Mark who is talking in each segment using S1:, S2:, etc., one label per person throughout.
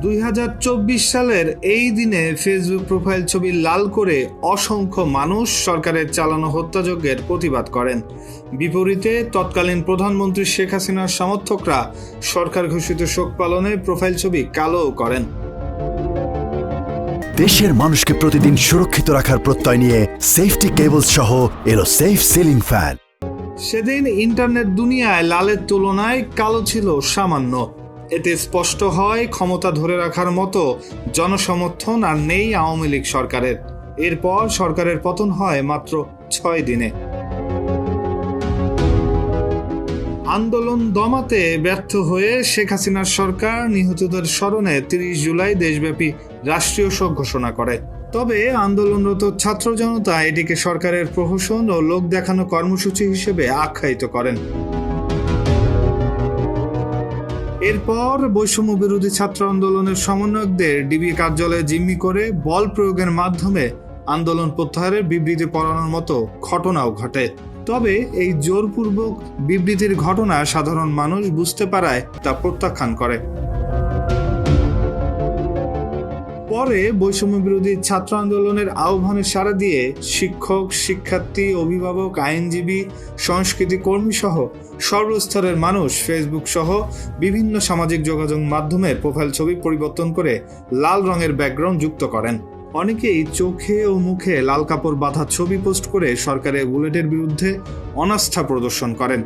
S1: 2024 সালের এই দিনে ফেসবুক প্রোফাইল ছবি লাল করে অসংখ্য মানুষ সরকারের চালানো হত্যাযজ্ঞের প্রতিবাদ করেন। বিপরীতে তৎকালীন প্রধানমন্ত্রী শেখ হাসিনার সমর্থকরা সরকার ঘোষিত শোক পালনে প্রোফাইল ছবি কালো করেন।
S2: দেশের মানুষকে প্রতিদিন সুরক্ষিত রাখার প্রত্যয় নিয়ে সেফটি কেবল সহ এলো সেফ সিলিং ফ্যান।
S1: সেদিন ইন্টারনেট দুনিয়ায় লালের তুলনায় কালো ছিল সামান্য। এতে স্পষ্ট হয় ক্ষমতা ধরে রাখার মতো জনসমর্থন আর নেই আওয়ামী লীগ সরকারের। এরপর সরকারের পতন হয় মাত্র 6 দিনে। আন্দোলন দমাতে ব্যর্থ হয়ে শেখ হাসিনার সরকার নিহতদের স্মরণে 30 জুলাই দেশব্যাপী রাষ্ট্রীয় শোক ঘোষণা করে। তবে আন্দোলনরত ছাত্র জনতা এটিকে সরকারের প্রহসন ও লোক দেখানো কর্মসূচি হিসেবে আখ্যায়িত করেন। এরপর বৈষম্য বিরোধী ছাত্র আন্দোলনের সমন্বয়কদের ডিবি কার্যালয়ে জিম্মি করে বল প্রয়োগের মাধ্যমে আন্দোলন প্রত্যাহারের বিবৃতি পড়ানোর মতো ঘটনাও ঘটে। তবে এই জোরপূর্বক বিবৃতির ঘটনা সাধারণ মানুষ বুঝতে পারায় তা প্রত্যাখ্যান করে। পরে বৈষম্য বিরোধী ছাত্র আন্দোলনের আহ্বানে সাড়া দিয়ে শিক্ষক, শিক্ষার্থী, অভিভাবক, আইনজীবী, সংস্কৃতি কর্মী সহ সর্বস্তরের মানুষ ফেসবুক সহ বিভিন্ন সামাজিক যোগাযোগ মাধ্যমে প্রোফাইল ছবি পরিবর্তন করে লাল রঙের ব্যাকগ্রাউন্ড যুক্ত করেন। অনেকেই চোখে ও মুখে লাল কাপড় বাঁধা ছবি পোস্ট করে সরকারের বুলেটের বিরুদ্ধে অনাস্থা প্রদর্শন করেন।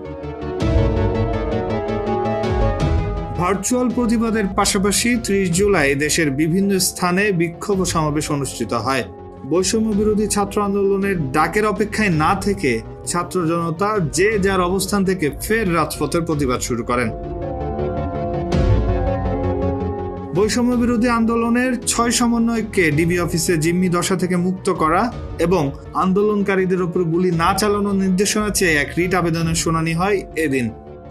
S1: ভার্চুয়াল প্রতিবাদের পাশাপাশি 30 জুলাই দেশের বিভিন্ন স্থানে বিক্ষোভ সমাবেশ অনুষ্ঠিত হয়। বৈষম্য বিরোধী ছাত্র আন্দোলনের ডাকের অপেক্ষায় না থেকে ছাত্র জনতা যে যার অবস্থান থেকে ফের রাজপথের প্রতিবাদ শুরু করেন। বৈষম্য বিরোধী আন্দোলনের 6 সমন্বয়ককে ডিবি অফিসে জিম্মি দশা থেকে মুক্ত করা এবং আন্দোলনকারীদের উপর গুলি না চালানোর নির্দেশনা চেয়ে এক রিট আবেদনের শুনানি হয় এদিন।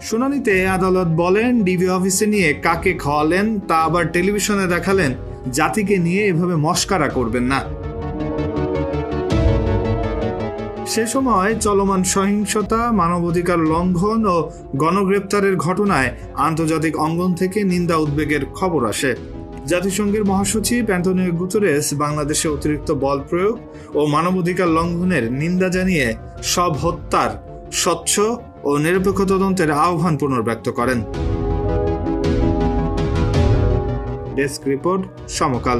S1: শুনানিতে আদালত বলেন, ডিবি অফিসে নিয়ে কাকে খাওয়ালেন তা আবার টেলিভিশনে দেখালেন, জাতিকে নিয়ে এভাবে মস্কারা করবেন না। সে সময় চলমান সহিংসতা, মানবাধিকার লঙ্ঘন ও গণগ্রেপ্তারের ঘটনায় আন্তর্জাতিক অঙ্গন থেকে নিন্দা উদ্বেগের খবর আসে। জাতিসংঘের মহাসচিব অ্যান্টোনিও গুতেরেস বাংলাদেশে অতিরিক্ত বল প্রয়োগ ও মানবাধিকার লঙ্ঘনের নিন্দা জানিয়ে সব হত্যার স্বচ্ছ ও নিরপেক্ষ তদন্তের আহ্বান পুনর্ব্যক্ত করেন। ডেস্ক রিপোর্ট, সমকাল।